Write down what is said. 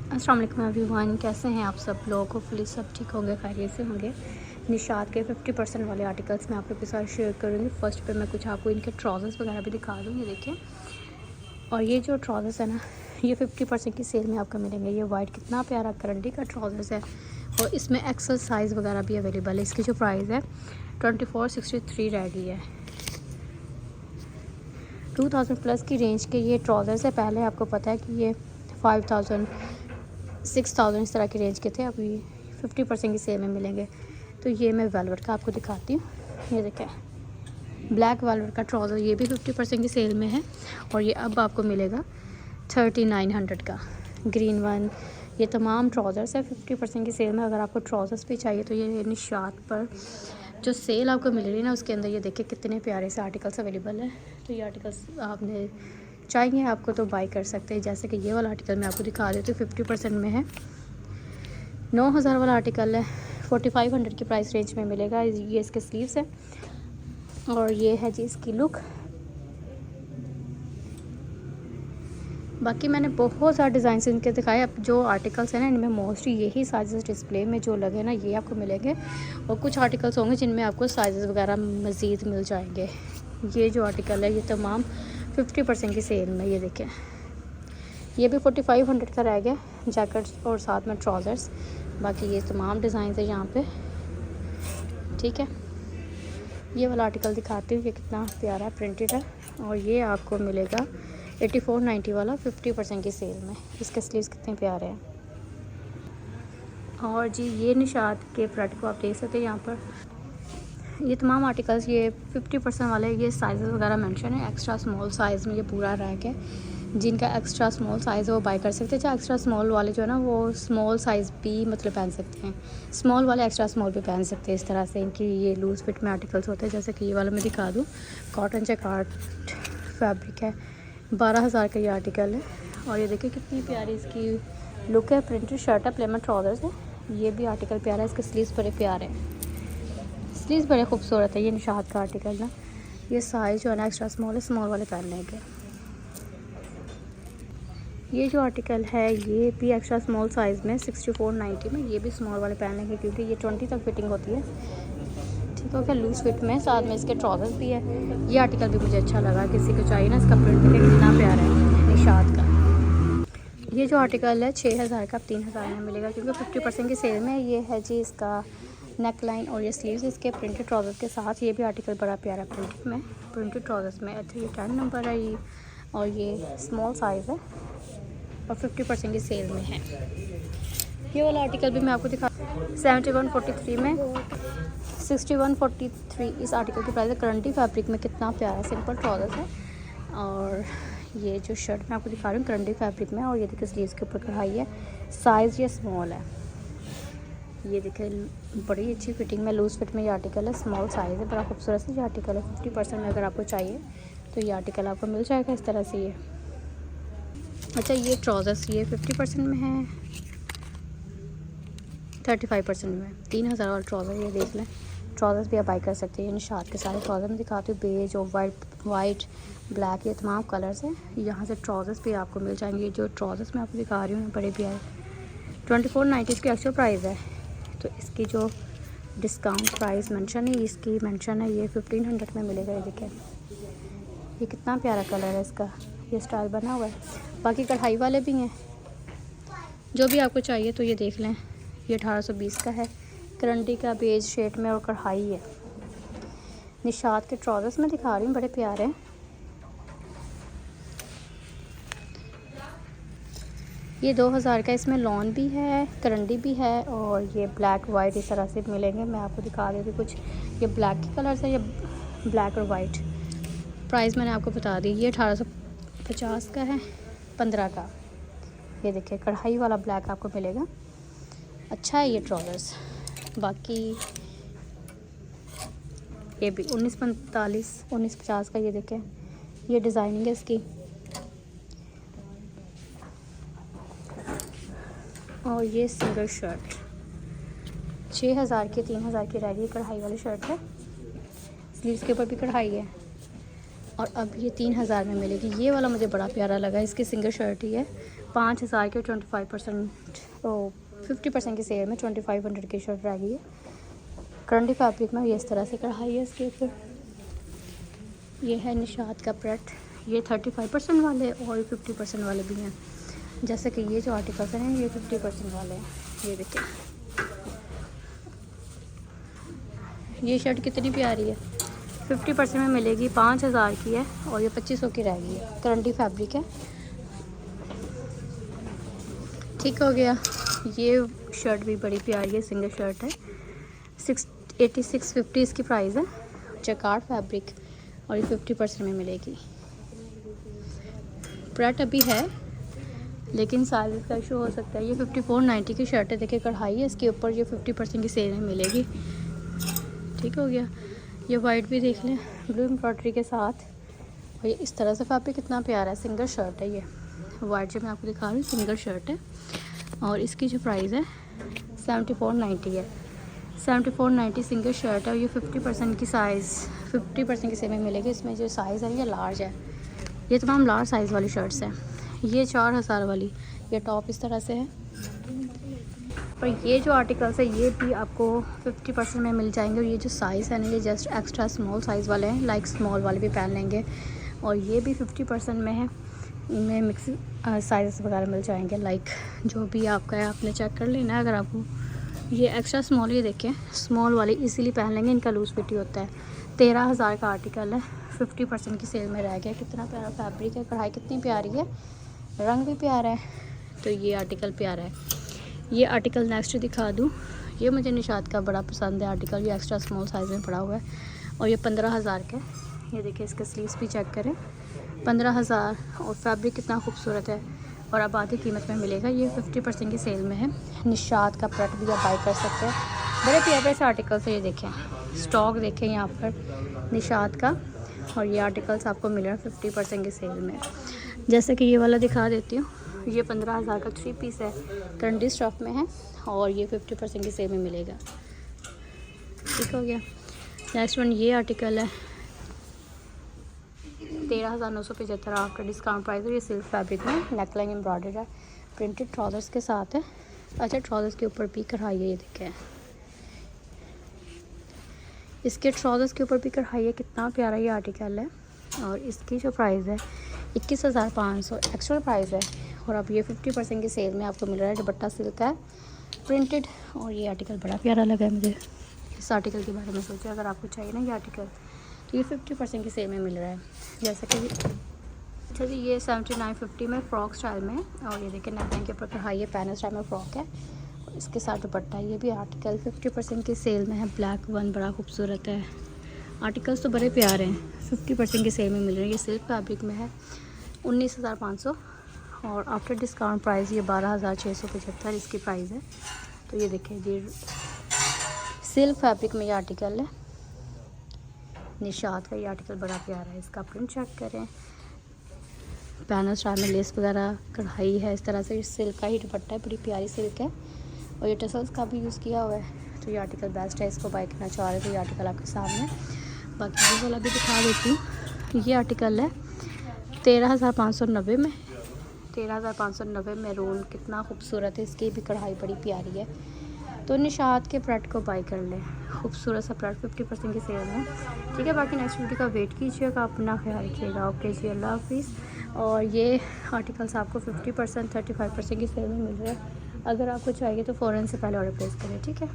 अस्सलाम वालेकुम एवरीवन, कैसे हैं आप सब लोग। होपफुली सब ठीक होंगे, खैरियत से होंगे। निशात के 50% वाले आर्टिकल्स मैं आप लोग के साथ शेयर करूँगी। फर्स्ट पे मैं कुछ आपको इनके ट्राउज़र्स वगैरह भी दिखा दूँगी, देखिए। और ये जो ट्राउज़र्स है ना, ये 50% की सेल में आपको मिलेंगे। ये वाइट कितना प्यारा करंडी का ट्राउज़र्स है और इसमें एक्सल साइज़ वगैरह भी अवेलेबल है। इसकी जो प्राइस है 2463 रह गई है। 2000 प्लस की रेंज के ये ट्राउज़र्स है। पहले आपको पता है कि ये 5000 6000 इस तरह की रेंज के थे, अभी 50% की सेल में मिलेंगे। तो ये मैं वेलवेट का आपको दिखाती हूँ। ये देखें, ब्लैक वेलवेट का ट्राउज़र, ये भी 50% की सेल में है और ये अब आपको मिलेगा 3900 का। ग्रीन वन, ये तमाम ट्राउज़र्स है 50% की सेल में। अगर आपको ट्राउज़र्स भी चाहिए तो ये निशात पर जो सेल आपको मिल रही है ना, उसके अंदर ये देखिए कितने प्यारे से आर्टिकल्स अवेलेबल है। तो ये आर्टिकल्स आपने चाहिए आपको तो बाई कर सकते हैं। जैसे कि ये वाला आर्टिकल मैं आपको दिखा देती हूँ, 50% में है। 9000 वाला आर्टिकल है, 4500 की प्राइस रेंज में मिलेगा। ये इसके स्लीव्स है और ये है जी इसकी लुक। बाकी मैंने बहुत सारे डिज़ाइन इनके दिखाए। अब जो आर्टिकल्स हैं ना, इनमें मोस्टली यही साइज़ डिस्प्ले में जो लगे ना, ये आपको मिलेंगे। और कुछ आर्टिकल्स होंगे जिनमें आपको साइज़ वगैरह मज़ीद मिल जाएंगे। ये जो आर्टिकल है ये तमाम 50% की सेल में। ये देखें, ये भी 4500 का रह गया, जैकेट्स और साथ में ट्राउज़र्स। बाकी ये तमाम डिज़ाइन है यहाँ पे, ठीक है। ये वाला आर्टिकल दिखाती हूँ, ये कितना प्यारा प्रिंटेड है और ये आपको मिलेगा 8490 वाला 50% की सेल में। इसके स्लीव्स कितने प्यारे हैं। और जी ये निशात के प्रोडक्ट को आप देख सकते हैं यहाँ पर। ये तमाम आर्टिकल्स ये 50% वाले, ये साइज़ वगैरह मेंशन है। एक्स्ट्रा स्मॉल साइज़ में ये पूरा रैक है। जिनका एक्स्ट्रा स्मॉल साइज़ है वो बाय कर सकते हैं। चाहे एक्स्ट्रा स्मॉल वाले जो है ना, वो स्मॉल साइज़ भी मतलब पहन सकते हैं। स्मॉल वाले एक्स्ट्रा स्मॉल भी पहन सकते हैं। इस तरह से इनकी ये लूज़ फिट में आर्टिकल्स होते हैं। जैसे कि ये वाला मैं दिखा दूँ, कॉटन जैकार्ड फैब्रिक है, 12000 का ये आर्टिकल है। और ये देखिए कितनी प्यारी इसकी लुक है। प्रिंटेड शर्ट है, प्लेमर ट्राउज़र्स है। ये भी आर्टिकल प्यारा है, इसके स्लीव्स बड़े प्यारे हैं, स्लीव्स बड़े खूबसूरत है। ये निशात का आर्टिकल ना, ये साइज़ जो है ना एक्स्ट्रा स्मॉल है, स्मॉल वाले पहन लेंगे। ये जो आर्टिकल है ये भी एक्स्ट्रा स्मॉल साइज़ में 6490 में, ये भी स्मॉल वाले पहन लेंगे क्योंकि ये 20 तक फिटिंग होती है, ठीक हो गया। लूज़ फिट में, साथ में इसके ट्राउज़र्स भी है। ये आर्टिकल भी मुझे अच्छा लगा, किसी को चाहिए ना, इसका प्रिंट देखिए कितना प्यारा है निशात का। ये जो आर्टिकल है 6000 का 3000 में मिलेगा क्योंकि 50% की सेल में। ये है जी इसका नेक लाइन और ये स्लीव्स इसके प्रिंटेड ट्राउज़र्स के साथ। ये भी आर्टिकल बड़ा प्यारा प्रिंटेड में, प्रिंटेड ट्राउज़र्स में। अच्छा, ये 10 नंबर है ये और ये स्मॉल साइज़ है और 50% की सेल में है। ये वाला आर्टिकल भी मैं आपको दिखा, 7143 में 6143 इस आर्टिकल की प्राइस है। करंटी फैब्रिक में कितना प्यारा सिंपल ट्राउज़र्स है। और ये जो शर्ट मैं आपको दिखा रही हूँ करंटी फैब्रिक में, और ये देखिए स्लीव्स के ऊपर कढ़ाई है। साइज़ ये स्मॉल है। ये देखिए बड़ी अच्छी फिटिंग में, लूज़ फिट में ये आर्टिकल है, स्मॉल साइज़ है, बड़ा खूबसूरत से ये आर्टिकल है। 50% में अगर आपको चाहिए तो ये आर्टिकल आपको मिल जाएगा इस तरह से। ये अच्छा, ये ट्राउज़र्स ये 50% में है, 35% में 3000 वाला ट्राउज़र। ये देख लें, ट्राउज़र्स भी आप बाई कर सकते हैं। निशात के सारे ट्राउज़र मैं दिखाती हूँ, बेज और वाइट ब्लैक, ये तमाम कलर्स हैं। यहाँ से ट्राउज़र्स भी आपको मिल जाएंगे। जो ट्राउज़र्स मैं आपको दिखा रही हूँ बड़े प्यारे, 2490 इसकी एक्चुअल प्राइस है। तो इसकी जो डिस्काउंट प्राइस मेंशन है, इसकी मेंशन है ये 1500 में मिलेगा। ये देखें, ये कितना प्यारा कलर है इसका, ये स्टाइल बना हुआ है। बाकी कढ़ाई वाले भी हैं, जो भी आपको चाहिए तो ये देख लें। ये 1820 का है, करंटी का बेज शेड में और कढ़ाई है। निशात के ट्राउज़र्स मैं दिखा रही हूँ, बड़े प्यारे हैं। ये 2000 का, इसमें लॉन भी है, करंडी भी है और ये ब्लैक वाइट इस तरह से मिलेंगे। मैं आपको दिखा देती हूँ कुछ। ये ब्लैक के कलर्स है, ये ब्लैक और वाइट। प्राइस मैंने आपको बता दी, ये 1850 का है, 15 का। ये देखिए कढ़ाई वाला ब्लैक आपको मिलेगा, अच्छा है ये ट्राउज़र्स। बाकी ये भी 1945 1950 का। ये देखें, ये डिज़ाइनिंग है इसकी। और ये सिंगल शर्ट 6000 की 3000 की रह गई, कढ़ाई वाली शर्ट है, स्लीव्स के ऊपर भी कढ़ाई है और अब ये 3000 में मिलेगी। ये वाला मुझे बड़ा प्यारा लगा, इसकी सिंगल शर्ट ही है, 5000 के 25% 50% की सेल में 2500 की शर्ट रह गई है। करंडी फैब्रिक में ये इस तरह से कढ़ाई है इसके ऊपर। ये है निशात का प्रेट, ये 35% वाले और 50% वाले भी हैं। जैसे कि ये जो आर्टिकल्स हैं ये 50% वाले हैं। ये देखिए ये शर्ट कितनी प्यारी है, 50% में मिलेगी, 5000 की है और ये 2500 की रह गई है। करंडी फैब्रिक है, ठीक हो गया। ये शर्ट भी बड़ी प्यारी है, सिंगल शर्ट है, 8650 इसकी प्राइस है। जैकार्ड फैब्रिक और ये 50% में मिलेगी। प्रेट अभी है लेकिन साइज का इशू हो सकता है। ये 5490 की शर्ट है, देखिए कढ़ाई है इसके ऊपर, ये 50% की सेल में मिलेगी। ठीक हो गया। ये वाइट भी देख लें ब्लू एम्ब्रॉयडरी के साथ, और ये इस तरह से फैब्रिक कितना प्यारा है। सिंगल शर्ट है, ये वाइट जो मैं आपको दिखा रही हूँ सिंगल शर्ट है और इसकी जो प्राइस है 7490 है। 7490 सिंगल शर्ट है और ये 50% की साइज़ 50% की सेल में मिलेगी। इसमें जो साइज़ है ये लार्ज है, ये तमाम लार्ज साइज़ वाली शर्ट्स हैं। ये 4000 वाली ये टॉप इस तरह से है। पर ये जो आर्टिकल्स है ये भी आपको 50% में मिल जाएंगे। और ये जो साइज़ है ना ये जस्ट एक्स्ट्रा स्मॉल साइज़ वाले हैं, लाइक स्मॉल वाले भी पहन लेंगे। और ये भी 50% में है, इनमें मिक्स साइज़ वगैरह मिल जाएंगे, लाइक जो भी आपका है आपने चेक कर लेना है। अगर आपको ये एक्स्ट्रा स्मॉल, ये देखें स्मॉल वाले इजीली पहन लेंगे, इनका लूज़ फिट ही होता है। 13000 का आर्टिकल है, 50% की सेल में रह गया। कितना प्यारा फैब्रिक है, कढ़ाई कितनी प्यारी है, रंग भी प्यारा है। तो ये आर्टिकल प्यारा है। ये आर्टिकल नेक्स्ट दिखा दूँ, ये मुझे निशात का बड़ा पसंद है आर्टिकल, ये एक्स्ट्रा स्मॉल साइज़ में पड़ा हुआ है और ये 15000 का है। ये देखिए इसके स्लीव्स भी चेक करें, 15000 और फैब्रिक कितना खूबसूरत है और अब आधी कीमत में मिलेगा। ये 50% की सेल में है। निशात का प्रोडक्ट भी आप बाई कर सकते हैं, बड़े प्यारे से आर्टिकल्स है। ये देखें स्टॉक देखें यहाँ पर निशात का, और ये आर्टिकल्स आपको मिल रहा है 50% की सेल में। जैसे कि ये वाला दिखा देती हूँ, ये 15000 का 3 पीस है, करंडी स्टॉक में है और ये 50% की सेल में मिलेगा। ठीक हो गया। नेक्स्ट वन ये आर्टिकल है 13975 आफ्टर डिस्काउंट प्राइस है। ये सिल्क फैब्रिक में नेकलाइन एम्ब्रॉयडर है, प्रिंटेड ट्राउज़र्स के साथ है। अच्छा ट्राउज़र्स के ऊपर भी कढ़ाई है, ये देखें इसके ट्राउज़र्स के ऊपर भी कढ़ाई है। कितना प्यारा ये आर्टिकल है और इसकी जो प्राइस है 21500 एक्चुअल प्राइस है। और अब ये 50% की सेल में आपको मिल रहा है। दुपट्टा सिल्क है, प्रिंटेड, और ये आर्टिकल बड़ा प्यारा लगा है मुझे। इस आर्टिकल के बारे में सोचा अगर आपको चाहिए ना ये आर्टिकल, तो ये 50% की सेल में मिल रहा है। जैसे कि अच्छा जी ये 7950 में फ्रॉक स्टाइल में, और ये देखिए नेकलाइन के ऊपर कढ़ाई है, पैनल स्टाइल में फ्रॉक है और इसके साथ दुपट्टा। ये भी आर्टिकल 50% की सेल में है। ब्लैक वन बड़ा खूबसूरत है। आर्टिकल्स तो बड़े प्यारे हैं, 50% की सेल में मिल रहे हैं। ये सिल्क फैब्रिक में है, 19500 और आफ्टर डिस्काउंट प्राइस ये 12675 इसकी प्राइस है। तो ये देखिए ये सिल्क फैब्रिक में ये आर्टिकल है निशात का। ये आर्टिकल बड़ा प्यारा है, इसका प्रिंट चेक करें, पैनल स्टाइल में लेस वगैरह कढ़ाई है इस तरह से। सिल्क का ही दुपट्टा है, बड़ी प्यारी सिल्क है और ये टसल्स का भी यूज़ किया हुआ है। तो ये आर्टिकल बेस्ट है, इसको बाय करना चाह रहे तो ये आर्टिकल आपके सामने। बाकी ये वाला भी दिखा देती हूँ। ये आर्टिकल है 13590 में, 13590 में रोल कितना खूबसूरत है, इसकी भी कढ़ाई बड़ी प्यारी है। तो निशात के प्रोडक्ट को बाय कर लें, खूबसूरत सा प्रोडक्ट 50% की सेल में। ठीक है, बाकी नेक्स्ट वीडियो का वेट कीजिएगा, अपना ख्याल रखिएगा। ओके जी, अल्लाह हाफिज़। और ये आर्टिकल्स आपको 50% 35% की सेल में मिल रहा है। अगर आपको चाहिए तो फ़ौरन से पहले ऑर्डर प्लेस करें। ठीक है।